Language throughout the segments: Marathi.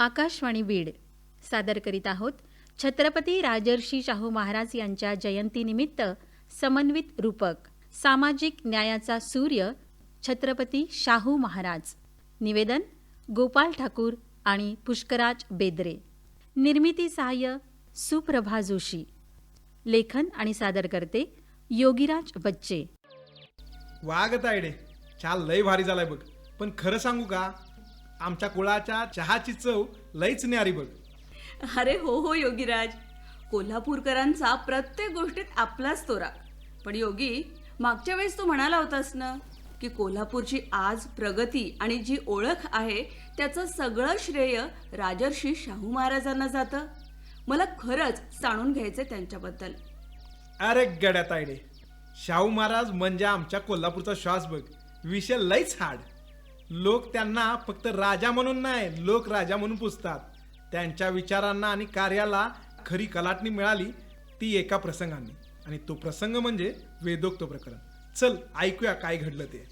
आकाशवाणी बीड सादर करीत आहोत छत्रपती राजर्षी शाहू महाराज यांच्या जयंतीनिमित्त समन्वित रूपक सामाजिक न्यायाचा सूर्य छत्रपती शाहू महाराज. निवेदन गोपाल ठाकूर आणि पुष्कराज बेदरे. निर्मिती सहाय्य सुप्रभा जोशी. लेखन आणि सादर करते योगीराज बच्चे. वाग तायडे चहा लय भारी झालाय बघ. पण खरं सांगू का, आमच्या कुळाच्या चहाची चव लयच न्यारी बघ. अरे हो हो योगीराज, कोल्हापूरकरांचा प्रत्येक गोष्टीत आपलाच तोरा. पण योगी, मागच्या वेळेस तू म्हणाला होतास ना की कोल्हापूरची आज प्रगती आणि जी ओळख आहे त्याचं सगळं श्रेय राजर्षी शाहू महाराजांना जातं. मला खरंच जाणून घ्यायचंय त्यांच्याबद्दल. अरे गड्या तायडे, शाहू महाराज म्हणजे आमच्या कोल्हापूरचा श्वास बघ. विषय लयच हाड. लोक त्यांना फक्त राजा म्हणून नाही, लोक राजा म्हणून पुजतात. त्यांच्या विचारांना आणि कार्याला खरी कलाटणी मिळाली ती एका प्रसंगाने, आणि तो प्रसंग म्हणजे वेदोक्त प्रकरण. चल ऐकूया काय घडलं ते.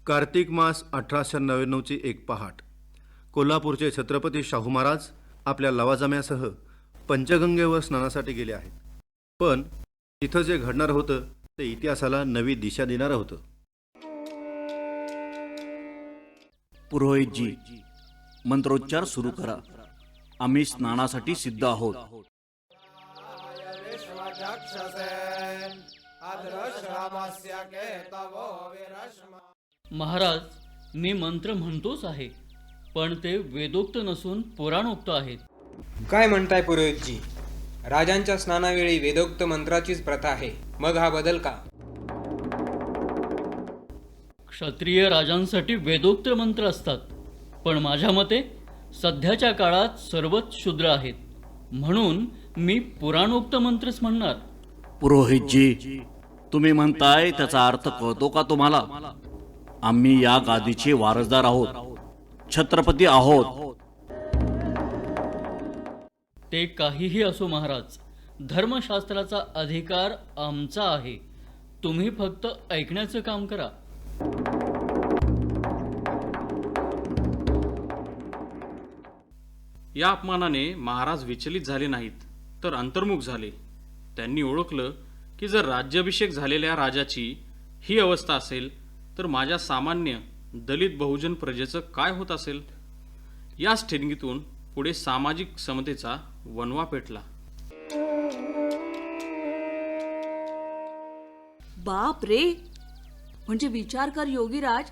कार्तिक मास 1899ची एक पहाट. कोल्हापूरचे छत्रपती शाहू महाराज आपल्या लवाजम्यासह पंचगंगेवर स्नानासाठी गेले आहेत. पण इथं जे घडणार होतं ते इतिहासाला नवी दिशा देणारं होतं. पुरोहितजी, मंत्रोच्चार सुरू करा. आम्ही स्नानासाठी सिद्ध आहोत. महाराज, मी मंत्र म्हणतोच आहे, पण ते वेदोक्त नसून पुराणोक्त आहेत. काय म्हणताय पुरोहितजी? राजांच्या स्नानावेळी वेदोक्त मंत्राचीच प्रथा आहे, मग हा बदल का? क्षत्रिय राजांसाठी वेदोक्त मंत्र असतात, पण माझ्या मते सध्याच्या काळात सर्वच शूद्र आहेत, म्हणून मी पुराणोक्त मंत्रच म्हणणार. पुरोहितजी, तुम्ही म्हणताय त्याचा अर्थ कळतो का तुम्हाला? आम्ही या गादीचे वारसदार आहोत, छत्रपती आहोत. ते काहीही असो महाराज, धर्मशास्त्राचा अधिकार आमचा आहे. तुम्ही फक्त ऐकण्याचं काम करा. या अपमानाने महाराज विचलित झाले नाहीत, तर अंतर्मुख झाले. त्यांनी ओळखलं की जर राज्याभिषेक झालेल्या राजाची ही अवस्था असेल तर माझ्या सामान्य दलित बहुजन प्रजेचं काय होत असेल. याच ठिणगीतून पुढे सामाजिक समतेचा वणवा पेटला. बाप रे, म्हणजे विचार कर योगीराज,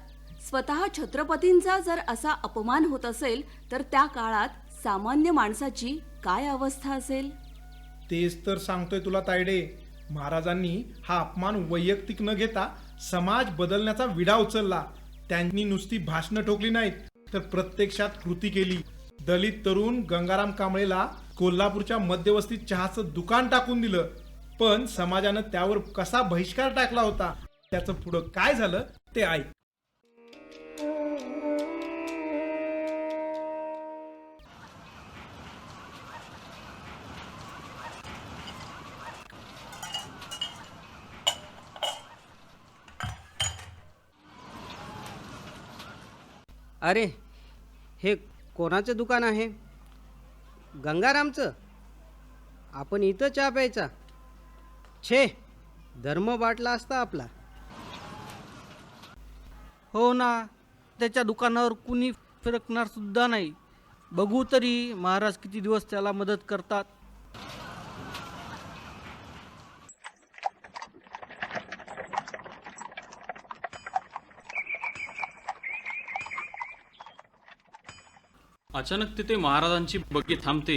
स्वतः छत्रपतींचा जर असा अपमान होत असेल तर त्या काळात सामान्य माणसाची काय अवस्था असेल. तेच तर सांगतोय तुला तायडे. महाराजांनी हा अपमान वैयक्तिक न घेता समाज बदलण्याचा विडा उचलला. त्यांनी नुसती भाषणं ठोकली नाहीत, तर प्रत्यक्षात कृती केली. दलित तरुण गंगाराम कांबळेला कोल्हापूरच्या मध्यवस्तीत चहाचं दुकान टाकून दिलं, पण समाजानं त्यावर कसा बहिष्कार टाकला होता त्याचं पुढं काय झालं ते ऐक. अरे, हे कोणाचं दुकान आहे? गंगारामचं? आपण इथं चहा प्यायचा? छे, धर्म बाटला असता आपला. हो ना, त्याच्या दुकानावर कुणी फिरकणार सुद्धा नाही. बघू तरी महाराज किती दिवस त्याला मदत करतात. अचानक तिथे महाराजांची बग्गी थांबते.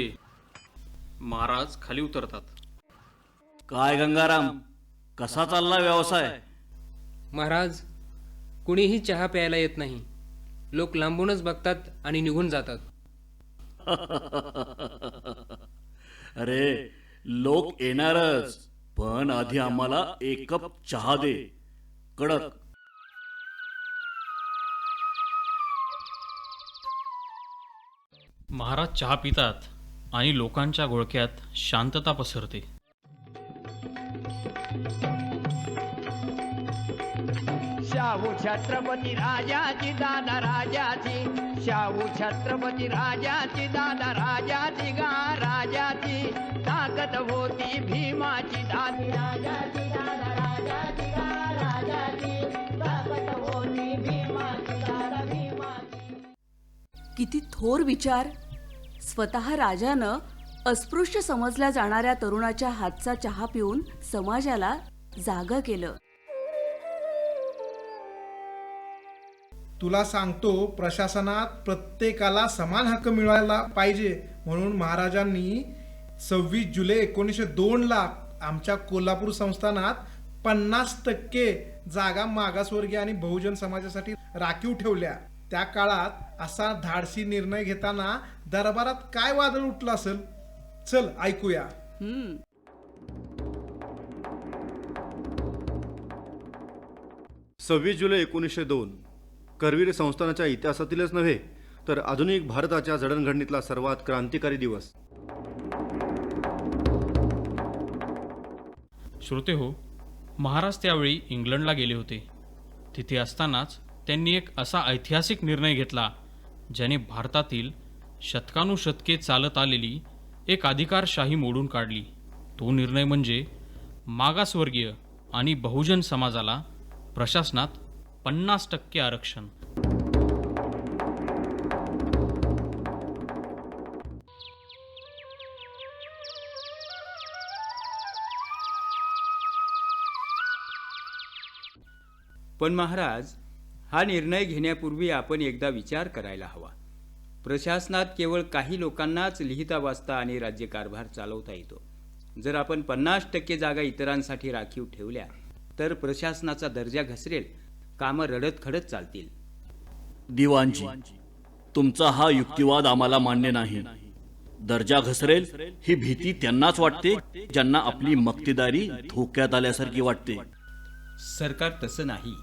महाराज खाली उतरतात. काय गंगाराम, कसा चालला व्यवसाय? महाराज, कुणीही चहा प्यायला येत नाही. लोक लांबूनच बघतात आणि निघून जातात. अरे, लोक येणारच, पण आधी आम्हाला एक कप चहा दे, कडक. महाराज चहा पितात, आणि लोकांच्या घोळक्यात शांतता पसरते. शाहू छत्रपती राजाची दादा राजाची, शाहू छत्रपती राजाची दादा राजाची गा राजाची, ताकद होती भीमाची दादी राजाची दादा राजाची गा राजाची, ताकद होती भीमाची दादा भीमाची. किती थोर विचार. स्वतः राजानं अस्पृश्य समजल्या जाणाऱ्या तरुणाच्या हातचा चहा पिऊन समाजाला जागं केलं. तुला सांगतो, प्रशासनात प्रत्येकाला समान हक्क मिळायला पाहिजे म्हणून महाराजांनी 26 जुलै 1902 आमच्या कोल्हापूर संस्थानात 50% जागा मागासवर्गीय आणि बहुजन समाजासाठी राखीव ठेवल्या. त्या काळात असा धाडसी निर्णय घेताना दरबारात काय वादळ उठलं असेल, चल ऐकूया. 26 जुलै 1902 करवीर संस्थानाच्या इतिहासातीलच नव्हे तर आधुनिक भारताच्या जडणघडणीतला सर्वात क्रांतिकारी दिवस. श्रोते हो, महाराज त्यावेळी इंग्लंडला गेले होते. तिथे असतानाच त्यांनी एक असा ऐतिहासिक निर्णय घेतला ज्याने भारतातील शतकानुशतके चालत आलेली एक अधिकारशाही मोडून काढली. तो निर्णय म्हणजे मागासवर्गीय आणि बहुजन समाजाला प्रशासनात 50% आरक्षण. पण महाराज, हा निर्णय घेण्यापूर्वी आपण एकदा विचार करायला हवा. प्रशासनात केवळ काही लोकांनाच लिहिता वाचता आणि राज्यकारभार चालवता येतो. जर आपण 50% जागा इतरांसाठी राखीव ठेवल्या तर प्रशासनाचा दर्जा घसरेल, कामं रडत खडत चालतील. दिवाणजी, तुमचा हा युक्तिवाद आम्हाला मान्य नाही. दर्जा घसरेल ही भीती त्यांनाच वाटते ज्यांना आपली मक्तेदारी धोक्यात आल्यासारखी वाटते. सरकार तसं नाही,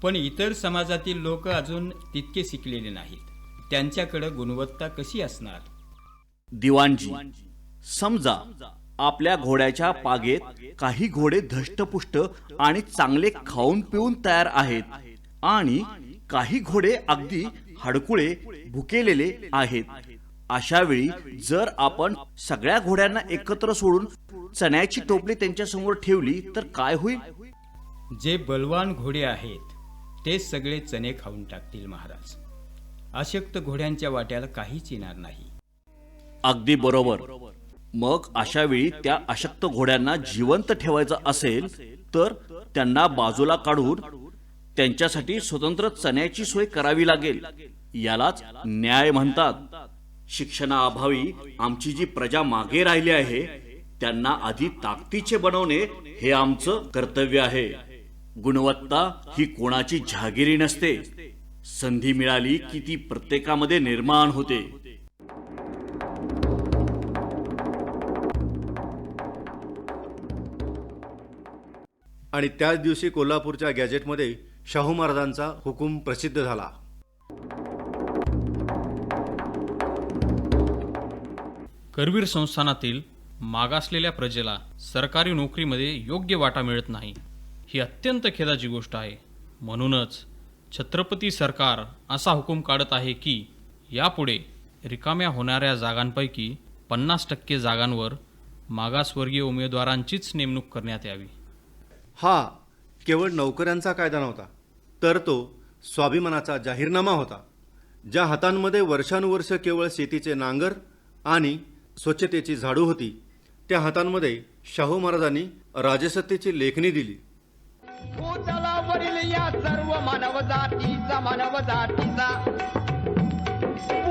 पण इतर समाजातील लोक अजून तितके शिकलेले नाहीत. त्यांच्याकडे गुणवत्ता कशी असणार? दिवाणजी, समजा आपल्या घोड्याच्या पागेत काही घोडे धष्टपुष्ट आणि चांगले खाऊन पिऊन तयार आहेत आणि काही घोडे अगदी हडकुळे भुकेलेले आहेत. अशा वेळी जर आपण सगळ्या घोड्यांना एकत्र सोडून चण्याची टोपली त्यांच्या समोर ठेवली तर काय होईल? जे बलवान घोडे आहेत ते सगळे चणे खाऊन टाकतील महाराज. अशक्त घोड्यांच्या वाट्याला काहीच येणार नाही. अगदी बरोबर. मग अशा वेळी त्या अशक्त घोड्यांना जिवंत ठेवायचं असेल तर त्यांना बाजूला काढून त्यांच्यासाठी स्वतंत्र चण्याची सोय करावी लागेल. यालाच न्याय म्हणतात. शिक्षणाअभावी आमची जी प्रजा मागे राहिली आहे त्यांना आधी ताकदीचे बनवणे हे आमचं कर्तव्य आहे. गुणवत्ता ही कोणाची जहागिरी नसते. संधी मिळाली की ती प्रत्येकामध्ये निर्माण होते. आणि त्याच दिवशी कोल्हापूरच्या गॅजेटमध्ये शाहू महाराजांचा हुकूम प्रसिद्ध झाला. करवीर संस्थानातील मागासलेल्या प्रजेला सरकारी नोकरीमध्ये योग्य वाटा मिळत नाही, ही अत्यंत खेदाची गोष्ट आहे. म्हणूनच छत्रपती सरकार असा हुकूम काढत आहे की यापुढे रिकाम्या होणाऱ्या जागांपैकी 50% जागांवर मागासवर्गीय उमेदवारांचीच नेमणूक करण्यात यावी. हा केवळ नोकऱ्यांचा कायदा नव्हता, तर तो स्वाभिमानाचा जाहीरनामा होता. ज्या हातांमध्ये वर्षानुवर्ष केवळ शेतीचे नांगर आणि स्वच्छतेची झाडू होती, त्या हातांमध्ये शाहू महाराजांनी राजसत्तेची लेखणी दिली. भूतलावरील या सर्व मानव जातीचा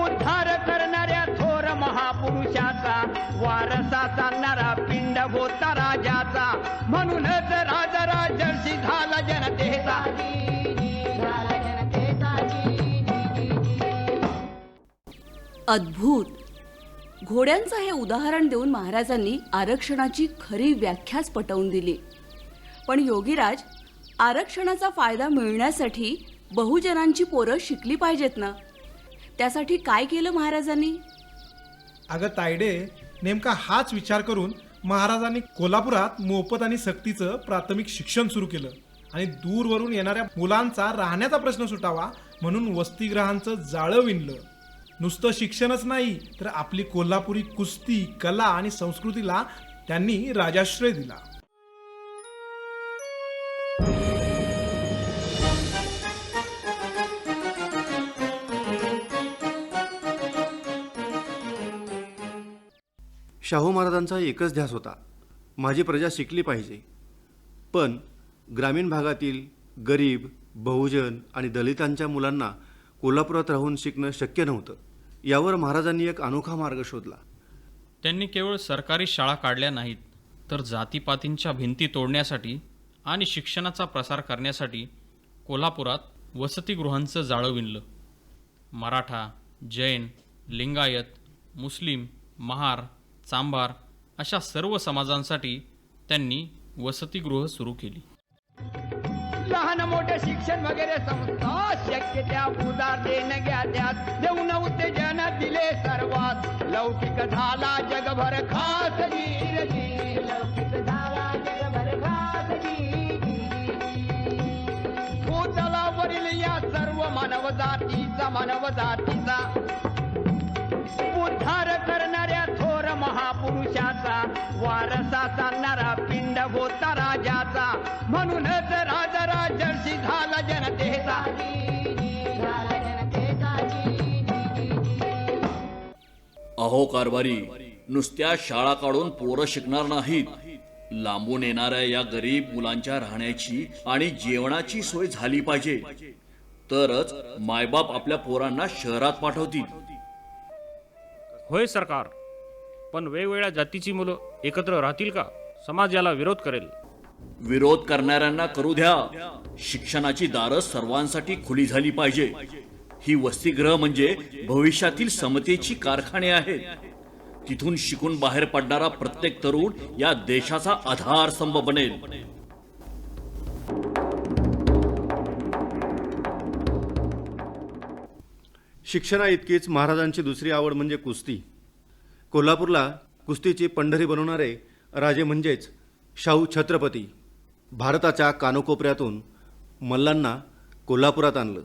उद्धार करणाऱ्या थोर महापुरुषाचा वारसा चालणारा पिंड होता राजाचा. म्हणूनच राजराजर्षी झाला जनतेचा. अद्भुत. घोड्यांचं हे उदाहरण देऊन महाराजांनी आरक्षणाची खरी व्याख्याच पटवून दिली. पण योगीराज, आरक्षणाचा फायदा मिळण्यासाठी बहुजनांची पोरं शिकली पाहिजेत ना. त्यासाठी काय केलं महाराजांनी? अगं तायडे, नेमका हाच विचार करून महाराजांनी कोल्हापुरात मोफत आणि सक्तीचं प्राथमिक शिक्षण सुरू केलं आणि दूरवरून येणाऱ्या मुलांचा राहण्याचा प्रश्न सुटावा म्हणून वसतिगृहांचं जाळं विणलं. नुसतं शिक्षणच नाही तर आपली कोल्हापुरी कुस्ती, कला आणि संस्कृतीला त्यांनी राजाश्रय दिला. शाहू महाराजांचा एकच ध्यास होता, माझी प्रजा शिकली पाहिजे. पण ग्रामीण भागातील गरीब, बहुजन आणि दलितांच्या मुलांना कोल्हापुरात राहून शिकणं शक्य नव्हतं. यावर महाराजांनी एक अनोखा मार्ग शोधला. त्यांनी केवळ सरकारी शाळा काढल्या नाहीत, तर जातीपातींच्या भिंती तोडण्यासाठी आणि शिक्षणाचा प्रसार करण्यासाठी कोल्हापुरात वसतिगृहांचं जाळं विणलं. मराठा, जैन, लिंगायत, मुस्लिम, महार, चांभार अशा सर्व समाजांसाठी त्यांनी वसतिगृह सुरू केली. लहान मोठे शिक्षण वगैरे संस्था शक्य त्या उदार देणग्या द्यात देऊन उत्तेजन दिले सर्वात. लौकिक झाला जगभर खासगी, लौकिक झाला जगभर खासगी. भूतलावरील या सर्व मानव जातीचा उद्धार करणाऱ्या थोर महापुरुषाचा वारसा चालणारा पिंड होता राजाचा. म्हणूनच राजर्षी झाला जनतेचा. अहो कारभारी, नुसत्या शाळा काढून पोरं शिकणार नाहीत, लांबून येणाऱ्या या गरीब मुलांच्या राहण्याची आणि जेवणाची सोय झाली पाहिजे, तरच मायबाप आपल्या पोरांना शहरात पाठवतील. होय सरकार, पण वेगवेगळ्या जातीची मुलं एकत्र राहतील का? समाज याला विरोध करेल. विरोध करणाऱ्यांना करू द्या. शिक्षणाची दारं सर्वांसाठी खुली झाली पाहिजे. ही वसतिगृह म्हणजे भविष्यातील समतेची कारखाने आहेत. तिथून शिकून बाहेर पडणारा प्रत्येक तरुण या देशाचा आधारस्तंभ बनेल. शिक्षणा इतकीच महाराजांची दुसरी आवड म्हणजे कुस्ती. कोल्हापूरला कुस्तीची पंढरी बनवणारे राजे म्हणजेच शाहू छत्रपती भारताच्या कानकोपऱ्यातून मल्लांना कोल्हापुरात आणलं.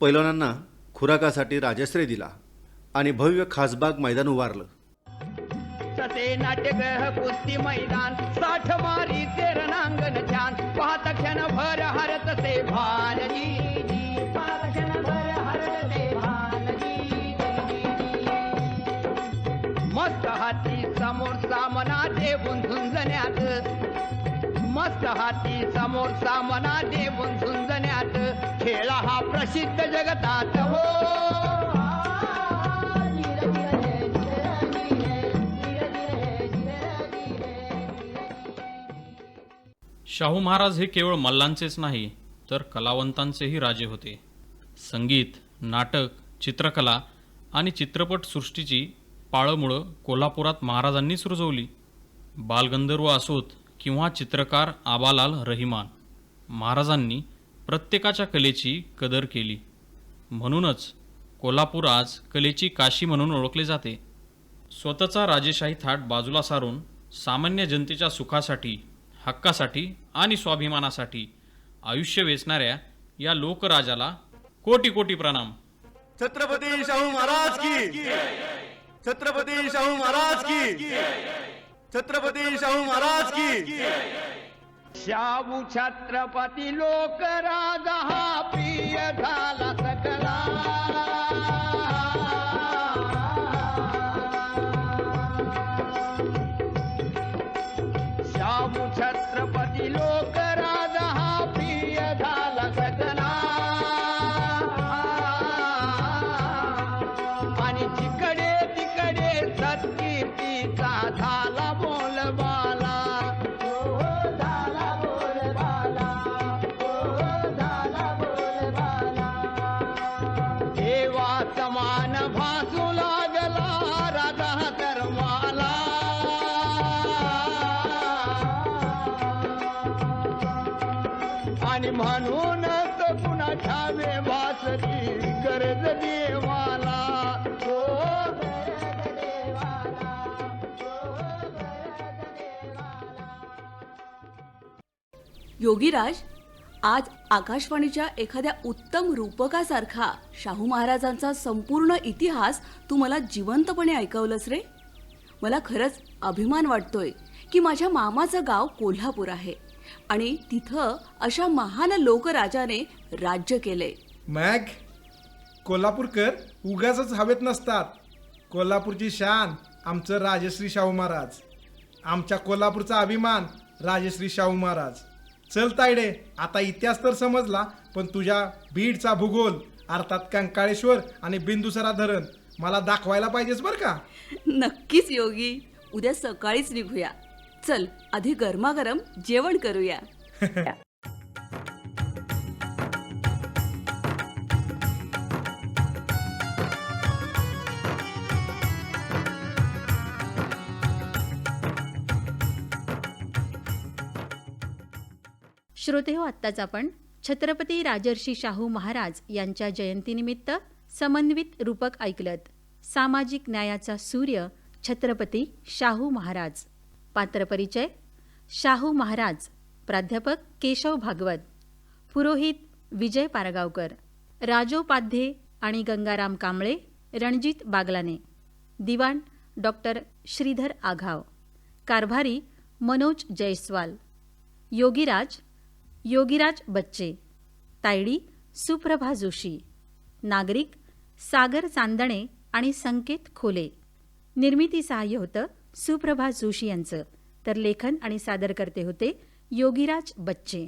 पैलवानांना खुराकासाठी राजाश्रय दिला आणि भव्य खासबाग मैदान उभारलं. तसे नाट्यगृह कुस्ती मैदान 60 मारी ते रणांगण छान. पाहत क्षण भर हरत ते भानजी, पाहत क्षण भर हरत ते भानजी. मस्त हाती समोर सामना देऊन झुंजण्यात, मस्त हाती समोर सामना देऊन झुंजण्यात. खेळा हा प्रसिद्ध जगतात हो. शाहू महाराज हे केवळ मल्लांचेच नाही, तर कलावंतांचेही राजे होते. संगीत, नाटक, चित्रकला आणि चित्रपटसृष्टीची पाळंमुळं कोल्हापुरात महाराजांनीच रुजवली. बालगंधर्व असोत किंवा चित्रकार आबालाल रहिमान, महाराजांनी प्रत्येकाच्या कलेची कदर केली. म्हणूनच कोल्हापूर आज कलेची काशी म्हणून ओळखले जाते. स्वतःचा राजेशाही थाट बाजूला सारून सामान्य जनतेच्या सुखासाठी, हक्कासाठी आणि स्वाभिमानासाठी आयुष्य वेचणाऱ्या या लोकराजाला कोटी कोटी प्रणाम. छत्रपती शाहू महाराज की, छत्रपती शाहू महाराज की, छत्रपती शाहू महाराज की. शाहू छत्रपती लोकराज हा प्रिय झाला सकला. शाहू छत्रपती लोकराज हा प्रिय झाला सकला. आणि जिकडे तिकडे सत्कीर्तीचा झाला बोलबाला. देवा समान भासू लागला राजा धर्माला. आणि म्हणूनच घ्यावे भासती गरज देवाला हो गरज देवाला हो गरज देवाला. योगीराज, आज आकाशवाणीच्या एखाद्या उत्तम रूपकासारखा शाहू महाराजांचा संपूर्ण इतिहास तू मला जिवंतपणे ऐकवलंस रे. मला खरंच अभिमान वाटतोय की माझ्या मामाचं गाव कोल्हापूर आहे आणि तिथं अशा महान लोकराजाने राज्य केले. मॅग, कोल्हापूरकर उगाच हवेत नसतात. कोल्हापूरची शान आमचं राजश्री शाहू महाराज, आमच्या कोल्हापूरचा अभिमान राजश्री शाहू महाराज. चल तायडे, आता इतिहास तर समजला, पण तुझ्या बीडचा भूगोल अर्थात कंकाळेश्वर आणि बिंदुसरा धरण मला दाखवायला पाहिजेस बरं का. नक्कीच योगी, उद्या सकाळीच निघूया. चल, आधी गरमागरम जेवण करूया. श्रोते हो, आत्ताच आपण छत्रपती राजर्षी शाहू महाराज यांच्या जयंतीनिमित्त समन्वित रूपक ऐकलत. सामाजिक न्यायाचा सूर्य छत्रपती शाहू महाराज. पात्रपरिचय: शाहू महाराज, प्राध्यापक केशव भागवत, पुरोहित विजय पारगावकर, राजोपाध्ये आणि गंगाराम कांबळे, रणजित बागलाने, दिवाण डॉक्टर श्रीधर आघाव, कारभारी मनोज जयस्वाल, योगीराज बच्चे, तायडी सुप्रभा जोशी, नागरिक सागर चांदणे आणि संकेत खोले. निर्मिती सहाय्य होतं सुप्रभा जोशी यांचं, तर लेखन आणि सादरकर्ते होते योगीराज बच्चे.